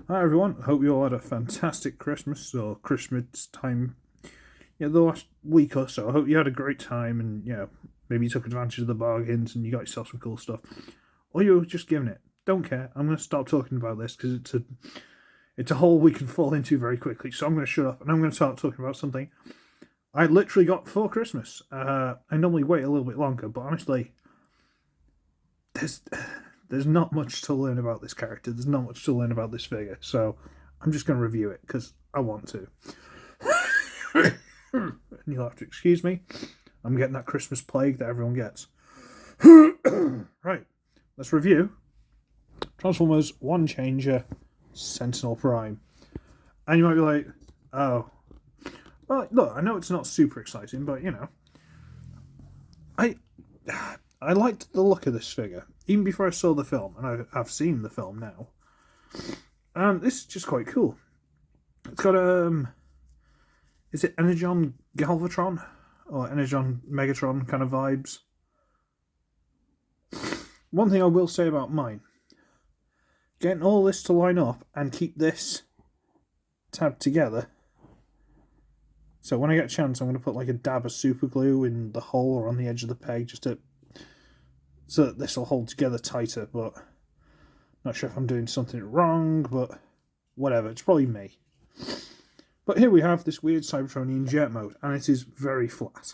Hi everyone, hope you all had a fantastic Christmas or Christmas time. Yeah, the last week or so. I hope you had a great time and maybe you took advantage of the bargains and you got yourself some cool stuff. Or you were just giving it. Don't care. I'm going to stop talking about this because it's a hole we can fall into very quickly. So I'm going to shut up and I'm going to start talking about something I literally got for Christmas. I normally wait a little bit longer, but honestly, there's not much to learn about this character. There's not much to learn about this figure. So I'm just going to review it because I want to. And you'll have to excuse me. I'm getting that Christmas plague that everyone gets. Right, let's review Transformers One Changer Sentinel Prime. And you might be like, oh, well, look, I know it's not super exciting, but I liked the look of this figure even before I saw the film, and I've seen the film now. And this is just quite cool. It's got is it Energon Galvatron or Energon Megatron kind of vibes? One thing I will say about mine, getting all this to line up and keep this tabbed together. So when I get a chance, I'm going to put like a dab of super glue in the hole or on the edge of the peg so that this will hold together tighter, but not sure if I'm doing something wrong, but whatever, it's probably me. But here we have this weird Cybertronian jet mode, and it is very flat.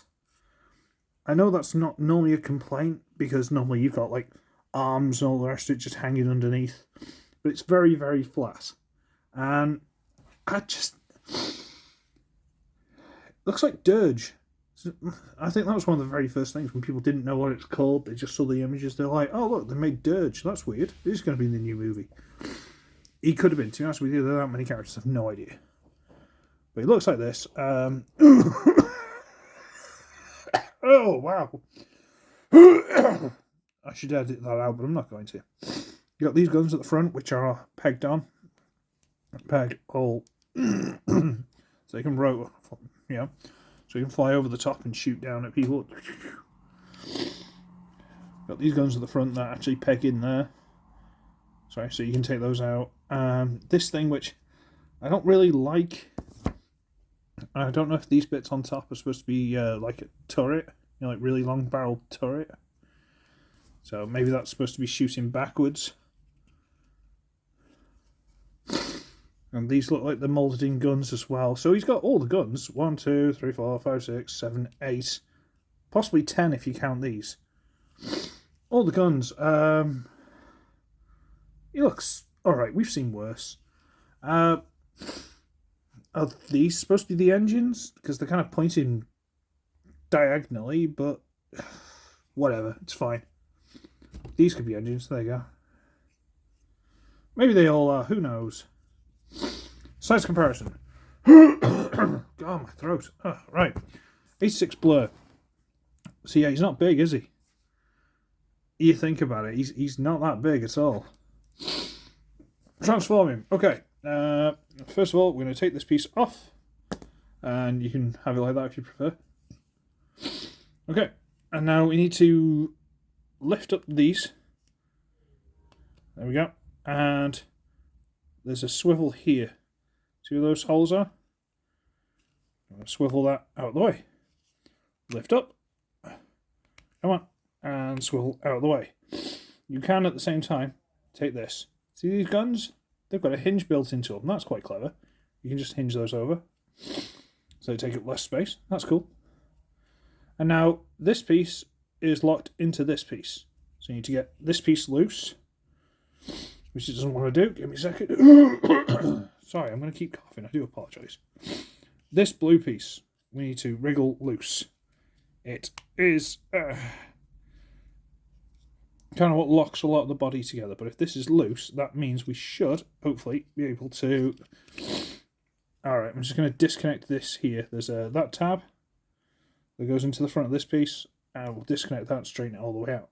I know that's not normally a complaint, because normally you've got like arms and all the rest of it just hanging underneath, but it's very, very flat. And it looks like Dirge. I think that was one of the very first things when people didn't know what it's called. They just saw the images. They're like, oh, look, they made Dirge. That's weird. This is going to be in the new movie. He could have been. To be honest with you, there are that many characters. I have no idea. But he looks like this. Oh, wow. I should edit that out, but I'm not going to. You got these guns at the front, which are pegged on. Pegged all. So you can roll. So you can fly over the top and shoot down at people. Got these guns at the front that actually peg in there. Sorry, so you can take those out. This thing, which I don't really like. I don't know if these bits on top are supposed to be like a turret. Like really long barreled turret. So maybe that's supposed to be shooting backwards. And these look like they're moulded in guns as well. So he's got all the guns. 1, 2, 3, 4, 5, 6, 7, 8. Possibly 10 if you count these. All the guns. He looks alright. We've seen worse. Are these supposed to be the engines? Because they're kind of pointing diagonally, but whatever. It's fine. These could be engines. There you go. Maybe they all are. Who knows? Size comparison. God, my throat. Oh, right. 86 Blur. So yeah, he's not big, is he? You think about it, he's not that big at all. Transform him. Okay. First of all, we're going to take this piece off. And you can have it like that if you prefer. Okay. And now we need to lift up these. There we go. And there's a swivel here. See where those holes are? I'm going to swivel that out of the way. Lift up. Come on. And swivel out of the way. You can at the same time take this. See these guns? They've got a hinge built into them. That's quite clever. You can just hinge those over. So they take up less space. That's cool. And now this piece is locked into this piece. So you need to get this piece loose. Which it doesn't want to do. Give me a second. Sorry, I'm going to keep coughing. I do apologise. This blue piece, we need to wriggle loose. It is kind of what locks a lot of the body together. But if this is loose, that means we should, hopefully, be able to... Alright, I'm just going to disconnect this here. There's that tab that goes into the front of this piece. And we'll disconnect that and straighten it all the way out.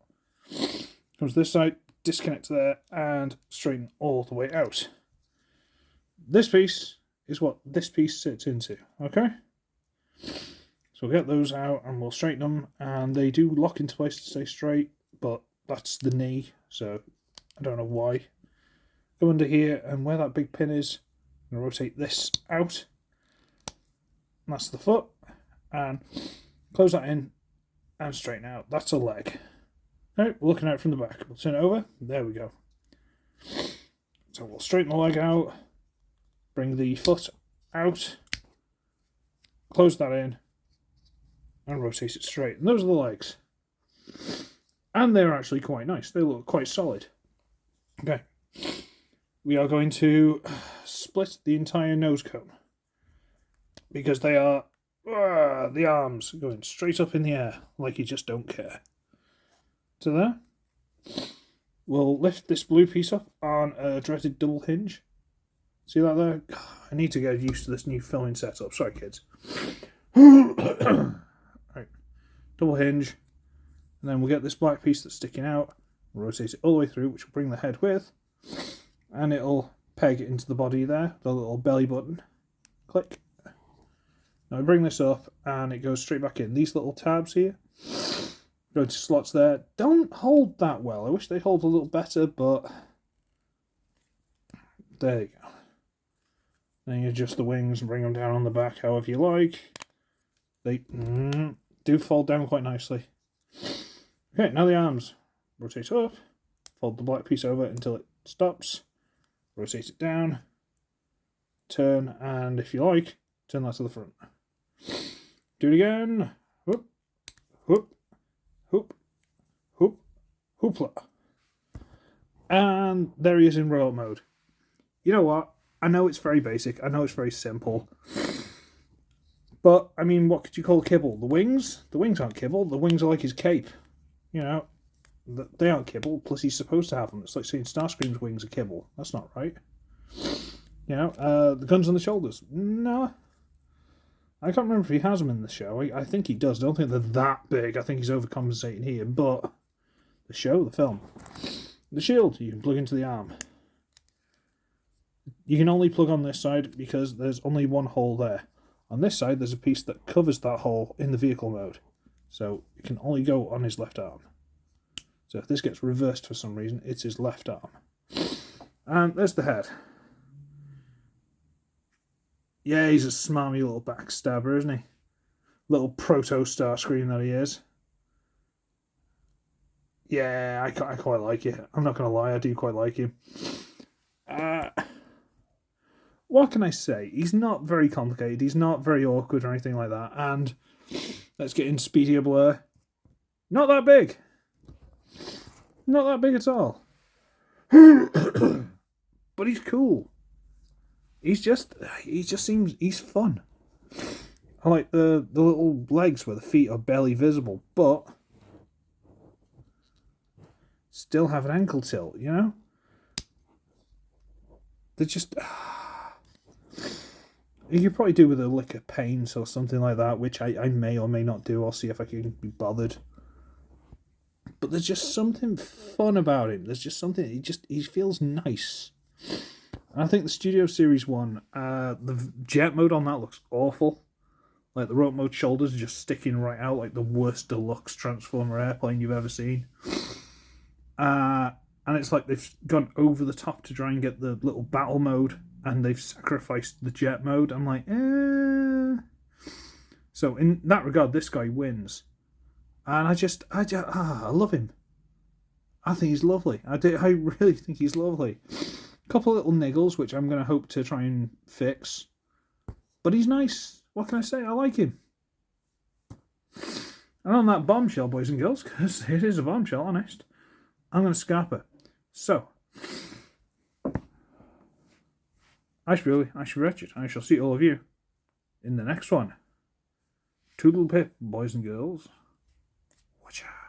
Comes this side, disconnect there, and straighten all the way out. This piece is what this piece sits into, okay? So we'll get those out and we'll straighten them, and they do lock into place to stay straight, but that's the knee, so I don't know why. go under here, and where that big pin is, I'm going to rotate this out. That's the foot, and close that in and straighten out. That's a leg. Alright, we're looking at it from the back. We'll turn it over. There we go. So we'll straighten the leg out, bring the foot out, close that in, and rotate it straight. And those are the legs. And they're actually quite nice. They look quite solid. Okay. We are going to split the entire nose cone, because they are the arms going straight up in the air like you just don't care. So there. We'll lift this blue piece up on a dreaded double hinge. See that there? I need to get used to this new filming setup. Sorry, kids. Right. Double hinge. And then we'll get this black piece that's sticking out, rotate it all the way through, which will bring the head with, and it'll peg it into the body there, the little belly button. Click. Now I bring this up, and it goes straight back in. These little tabs here go to slots there. Don't hold that well. I wish they'd hold a little better, but there you go. Then you adjust the wings and bring them down on the back however you like. They do fold down quite nicely. Okay, now the arms. Rotate up, fold the black piece over until it stops, rotate it down, turn, and if you like, turn that to the front. Do it again. Whoop, whoop, whoop, whoop, hoopla. And there he is in robot mode. You know what? I know it's very basic, I know it's very simple. But, I mean, what could you call kibble? The wings? The wings aren't kibble, the wings are like his cape. You know, they aren't kibble, plus he's supposed to have them. It's like saying Starscream's wings are kibble. That's not right. You know, the guns on the shoulders. No. I can't remember if he has them in the show. I think he does. I don't think they're that big. I think he's overcompensating here. But the show, the film. The shield you can plug into the arm. You can only plug on this side because there's only one hole there. On this side, there's a piece that covers that hole in the vehicle mode. So it can only go on his left arm. So if this gets reversed for some reason, it's his left arm. And there's the head. Yeah, he's a smarmy little backstabber, isn't he? Little proto-Starscream that he is. Yeah, I quite like it. I'm not going to lie, I do quite like him. What can I say? He's not very complicated. He's not very awkward or anything like that. And let's get into Speedier Blur. Not that big. Not that big at all. But he's cool. He just seems, he's fun. I like the little legs where the feet are barely visible, but still have an ankle tilt, you know? They're just... You could probably do with a lick of paint or something like that, which I may or may not do. I'll see if I can be bothered. But there's just something fun about him. There's just something, he feels nice. And I think the Studio Series 1, the jet mode on that looks awful. Like the rope mode shoulders are just sticking right out like the worst deluxe Transformer airplane you've ever seen. And it's like they've gone over the top to try and get the little battle mode, and they've sacrificed the jet mode. I'm like, So in that regard, this guy wins. And I love him. I think he's lovely. I really think he's lovely. A couple of little niggles, which I'm going to hope to try and fix. But he's nice. What can I say? I like him. And on that bombshell, boys and girls, because it is a bombshell, honest, I'm going to scarper. So, I should be wretched. I shall see all of you in the next one. Toodle pip, boys and girls. Watch out.